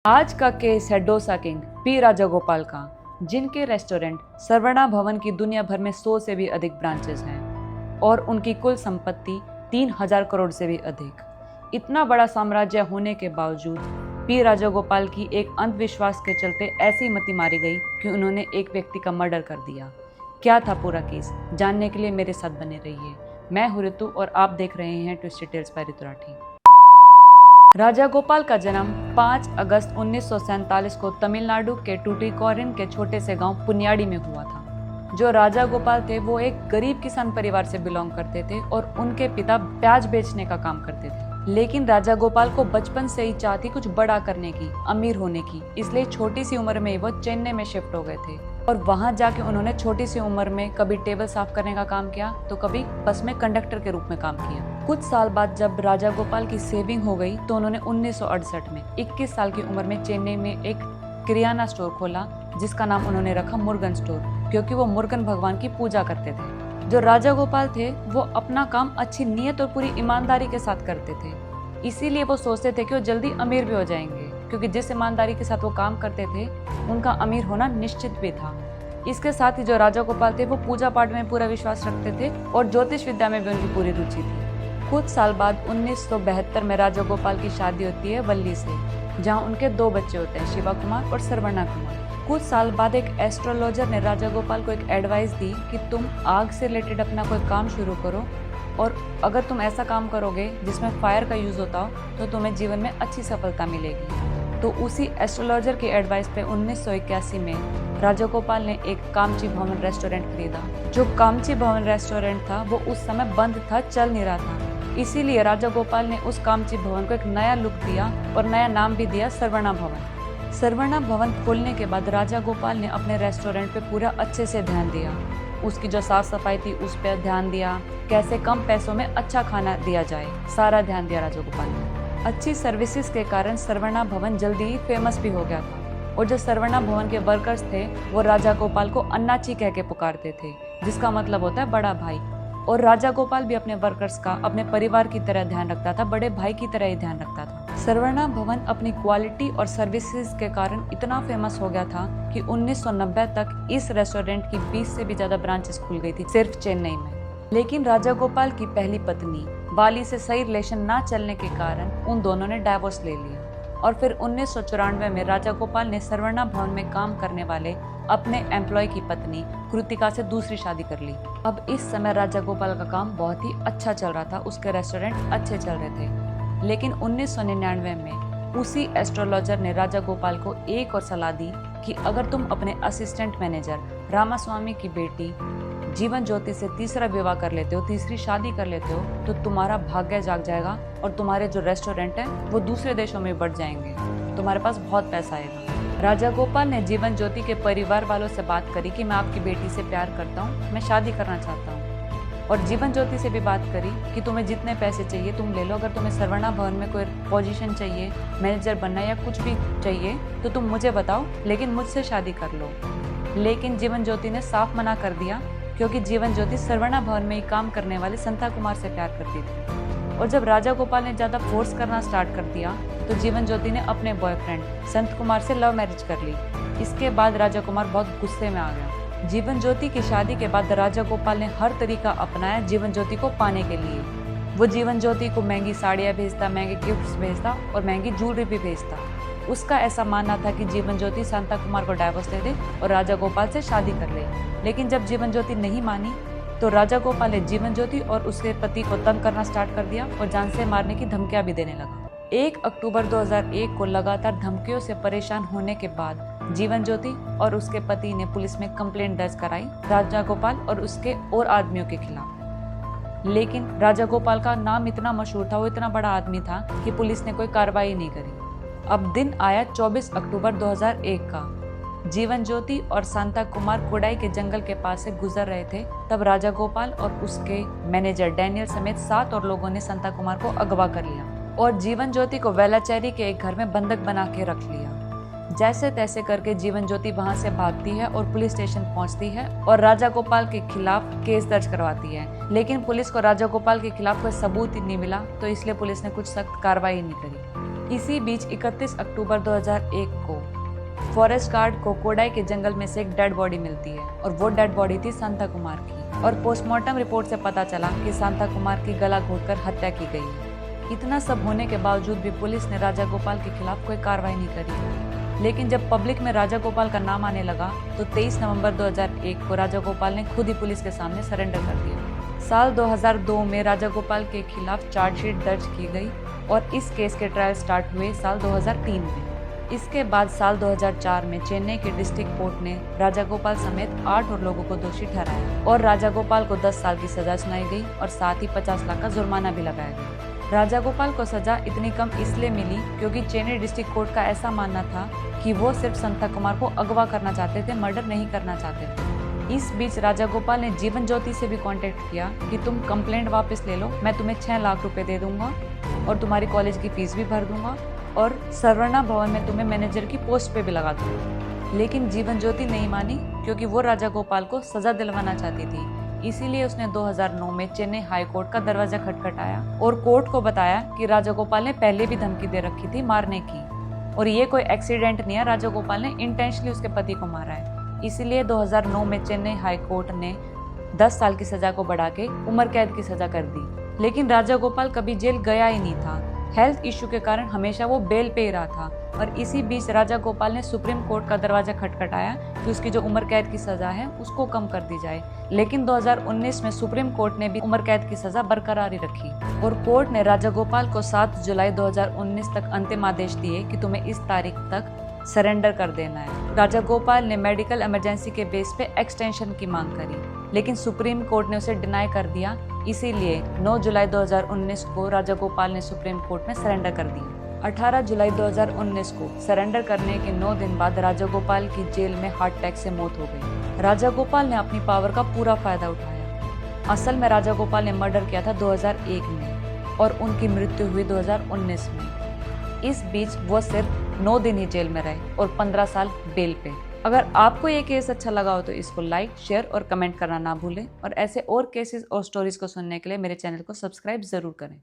आज का केस है डोसा किंग पी राजागोपाल का, जिनके रेस्टोरेंट सरवणा भवन की दुनिया भर में 100 से भी अधिक ब्रांचेस हैं और उनकी कुल संपत्ति 3000 करोड़ से भी अधिक। इतना बड़ा साम्राज्य होने के बावजूद पी राजागोपाल की एक अंधविश्वास के चलते ऐसी मति मारी गई कि उन्होंने एक व्यक्ति का मर्डर कर दिया। क्या था पूरा केस, जानने के लिए मेरे साथ बने रहिए। मैं हूं ऋतु और आप देख रहे हैं ट्विस्टेड टेल्स बाय ऋतु राठी। राजागोपाल का जन्म 5 अगस्त 1947 को तमिलनाडु के टूटिकोरिन के छोटे से गांव पुन्याडी में हुआ था। जो राजागोपाल थे वो एक गरीब किसान परिवार से बिलोंग करते थे और उनके पिता प्याज बेचने का काम करते थे। लेकिन राजागोपाल को बचपन से ही चाह थी कुछ बड़ा करने की, अमीर होने की, इसलिए छोटी सी उम्र में ही वो चेन्नई में शिफ्ट हो गए थे और वहां जाके उन्होंने छोटी सी उम्र में कभी टेबल साफ करने का काम किया तो कभी बस में कंडक्टर के रूप में काम किया। कुछ साल बाद जब राजागोपाल की सेविंग हो गई तो उन्होंने 1968 में 21 साल की उम्र में चेन्नई में एक किराना स्टोर खोला, जिसका नाम उन्होंने रखा मुर्गन स्टोर, क्योंकि वो मुर्गन भगवान की पूजा करते थे। जो राजागोपाल थे वो अपना काम अच्छी नीयत और पूरी ईमानदारी के साथ करते थे, इसीलिए वो सोचते थे कि वो जल्दी अमीर भी हो जाएंगे, क्योंकि जिस ईमानदारी के साथ वो काम करते थे उनका अमीर होना निश्चित भी था। इसके साथ ही जो राजागोपाल थे वो पूजा पाठ में पूरा विश्वास रखते थे और ज्योतिष विद्या में भी उनकी पूरी रुचि थी। कुछ साल बाद 1972 में राजागोपाल की शादी होती है वल्ली से, जहाँ उनके 2 बच्चे होते हैं, शिवा कुमार और सरवणा कुमार। कुछ साल बाद एक एस्ट्रोलॉजर ने राजागोपाल को एक एडवाइस दी कि तुम आग से रिलेटेड अपना कोई काम शुरू करो और अगर तुम ऐसा काम करोगे जिसमें फायर का यूज होता हो तो तुम्हें जीवन में अच्छी सफलता मिलेगी। तो उसी एस्ट्रोलॉजर की एडवाइस पे 1981 में राजागोपाल ने एक कामची भवन रेस्टोरेंट खरीदा। जो कामची भवन रेस्टोरेंट था वो उस समय बंद था, चल नहीं रहा था, इसीलिए राजागोपाल ने उस कामची भवन को एक नया लुक दिया और नया नाम भी दिया सरवणा भवन। सरवणा भवन खोलने के बाद राजागोपाल ने अपने रेस्टोरेंट पे पूरा अच्छे से ध्यान दिया। उसकी जो साफ सफाई थी उस पर ध्यान दिया, कैसे कम पैसों में अच्छा खाना दिया जाए, सारा ध्यान दिया राजागोपाल ने। अच्छी सर्विसेज के कारण सरवणा भवन जल्दी ही फेमस भी हो गया था और जो सरवणा भवन के वर्कर्स थे वो राजागोपाल को अन्नाची कह के पुकारते थे, जिसका मतलब होता है बड़ा भाई। और राजागोपाल भी अपने वर्कर्स का अपने परिवार की तरह ध्यान रखता था, बड़े भाई की तरह ही ध्यान रखता था। सरवणा भवन अपनी क्वालिटी और सर्विसेज के कारण इतना फेमस हो गया था कि 1990 तक इस रेस्टोरेंट की 20 से भी ज्यादा ब्रांचेस खुल गई थी सिर्फ चेन्नई में। लेकिन राजागोपाल की पहली पत्नी वाली से सही रिलेशन ना चलने के कारण उन दोनों ने डाइवोर्स ले लिया और फिर 1994 में राजागोपाल ने सरवणा भवन में काम करने वाले अपने एम्प्लॉय की पत्नी कृतिका से दूसरी शादी कर ली। अब इस समय राजागोपाल का काम बहुत ही अच्छा चल रहा था, उसके रेस्टोरेंट अच्छे चल रहे थे। लेकिन 1999 में उसी एस्ट्रोलॉजर ने राजागोपाल को एक और सलाह दी कि अगर तुम अपने असिस्टेंट मैनेजर रामास्वामी की बेटी जीवन ज्योति से तीसरा विवाह कर लेते हो, तीसरी शादी कर लेते हो, तो तुम्हारा भाग्य जाग जाएगा और तुम्हारे जो रेस्टोरेंट है वो दूसरे देशों में बढ़ जाएंगे, तुम्हारे पास बहुत पैसा आएगा। राजागोपाल ने जीवन ज्योति के परिवार वालों से बात करी कि मैं आपकी बेटी से प्यार करता हूँ, मैं शादी करना चाहता हूँ। और जीवन ज्योति से भी बात करी कि तुम्हें जितने पैसे चाहिए तुम ले लो, अगर तुम्हें सरवणा भवन में कोई पोजीशन चाहिए, मैनेजर बनना या कुछ भी चाहिए तो तुम मुझे बताओ, लेकिन मुझसे शादी कर लो। लेकिन जीवन ज्योति ने साफ मना कर दिया, क्योंकि जीवन ज्योति सरवणा भवन में ही काम करने वाले संता कुमार से प्यार करती थी। और जब राजागोपाल ने ज्यादा फोर्स करना स्टार्ट कर दिया तो जीवन ज्योति ने अपने बॉयफ्रेंड संत कुमार से लव मैरिज कर ली। इसके बाद राजा कुमार बहुत गुस्से में आ गया। जीवन ज्योति की शादी के बाद राजागोपाल ने हर तरीका अपनाया जीवन ज्योति को पाने के लिए। वो जीवन ज्योति को महंगी साड़ियाँ भेजता, महंगे गिफ्ट्स भेजता और महंगी ज्वेलरी भी भेजता। उसका ऐसा मानना था कि जीवन ज्योति शांता कुमार को डाइवोर्स दे दे और राजागोपाल से शादी कर ले। लेकिन जब जीवन ज्योति नहीं मानी तो राजागोपाल ने जीवन ज्योति और उसके पति को तंग करना स्टार्ट कर दिया और जान से मारने की धमकियां भी देने लगा। 1 अक्टूबर 2001 को लगातार धमकियों से परेशान होने के बाद जीवन ज्योति और उसके पति ने पुलिस में कंप्लेंट दर्ज कराई राजागोपाल और उसके और आदमियों के खिलाफ। लेकिन राजागोपाल का नाम इतना मशहूर था, वो इतना बड़ा आदमी था कि पुलिस ने कोई कार्रवाई नहीं करी। अब दिन आया 24 अक्टूबर 2001 का। जीवन ज्योति और शांता कुमार कोडाई के जंगल के पास से गुजर रहे थे, तब राजागोपाल और उसके मैनेजर डैनियल समेत 7 और लोगों ने शांता कुमार को अगवा कर लिया और जीवन ज्योति को वेलाचेरी के एक घर में बंधक बना के रख लिया। जैसे तैसे करके जीवन ज्योति वहां से भागती है और पुलिस स्टेशन पहुंचती है और राजागोपाल के खिलाफ केस दर्ज करवाती है। लेकिन पुलिस को राजागोपाल के खिलाफ कोई सबूत ही नहीं मिला, तो इसलिए पुलिस ने कुछ सख्त कार्रवाई नहीं करी। इसी बीच 31 अक्टूबर 2001 को फॉरेस्ट गार्ड को कोडाई के जंगल में से एक डेड बॉडी मिलती है और वो डेड बॉडी थी सांता कुमार की। और पोस्टमार्टम रिपोर्ट से पता चला कि सांता कुमार की गला घोंटकर हत्या की गई है। इतना सब होने के बावजूद भी पुलिस ने राजा गोपाल के खिलाफ कोई कार्रवाई नहीं करी। लेकिन जब पब्लिक में राजा गोपाल का नाम आने लगा तो 23 नवंबर 2001 को राजा गोपाल ने खुद ही पुलिस के सामने सरेंडर कर दिया। साल 2002 में राजा गोपाल के खिलाफ चार्जशीट दर्ज की गई और इस केस के ट्रायल स्टार्ट हुए साल 2003 में। इसके बाद साल 2004 में चेन्नई के डिस्ट्रिक्ट कोर्ट ने राजा गोपाल समेत 8 और लोगों को दोषी ठहराया और राजा गोपाल को 10 साल की सजा सुनाई गई और साथ ही 50 लाख का जुर्माना भी लगाया गया। राजा गोपाल को सजा इतनी कम इसलिए मिली क्योंकि चेन्नई डिस्ट्रिक्ट कोर्ट का ऐसा मानना था कि वो सिर्फ सांता कुमार को अगवा करना चाहते थे, मर्डर नहीं करना चाहते थे। इस बीच राजा गोपाल ने जीवन ज्योति से भी कांटेक्ट किया कि तुम कंप्लेंट वापस ले लो, मैं तुम्हें 6 लाख रुपए दे दूंगा और तुम्हारी कॉलेज की फीस भी भर दूंगा और सरवणा भवन में तुम्हें मैनेजर की पोस्ट पे भी लगा दूंगा। लेकिन जीवन ज्योति नहीं मानी क्योंकि वो राजा गोपाल को सजा दिलवाना चाहती थी। इसीलिए उसने 2009 में चेन्नई हाई कोर्ट का दरवाजा खटखटाया और कोर्ट को बताया कि राजा गोपाल ने पहले भी धमकी दे रखी थी मारने की और ये कोई एक्सीडेंट नहीं है, राजा गोपाल ने इंटेंशनली उसके पति को मारा है। इसीलिए 2009 में चेन्नई हाई कोर्ट ने 10 साल की सजा को बढ़ा के उम्र कैद की सजा कर दी। लेकिन राजा गोपाल कभी जेल गया ही नहीं था। हेल्थ इश्यू के कारण हमेशा वो बेल पे ही रहा था और इसी बीच राजा गोपाल ने सुप्रीम कोर्ट का दरवाजा खटखटाया कि उसकी जो उम्र कैद की सजा है उसको कम कर दी जाए। लेकिन 2019 में सुप्रीम कोर्ट ने भी उम्र कैद की सजा बरकरार ही रखी और कोर्ट ने राजा गोपाल को 7 जुलाई 2019 तक अंतिम आदेश दिए कि तुम्हें इस तारीख तक सरेंडर कर देना है। राजा गोपाल ने मेडिकल इमरजेंसी के बेस पे एक्सटेंशन की मांग करी लेकिन सुप्रीम कोर्ट ने उसे डिनाई कर दिया। इसीलिए 9 जुलाई 2019 को राजा गोपाल ने सुप्रीम कोर्ट में सरेंडर कर दिया। 18 जुलाई 2019 को सरेंडर करने के 9 दिन बाद राजा गोपाल की जेल में हार्ट अटैक से मौत हो गई। राजा गोपाल ने अपनी पावर का पूरा फायदा उठाया। असल में राजा गोपाल ने मर्डर किया था 2001 में और उनकी मृत्यु हुई 2019 में। इस बीच वो सिर्फ 9 दिन ही जेल में रहे और 15 साल बेल पे। अगर आपको ये केस अच्छा लगा हो तो इसको लाइक, शेयर और कमेंट करना ना भूलें और ऐसे और केसेस और स्टोरीज को सुनने के लिए मेरे चैनल को सब्सक्राइब जरूर करें।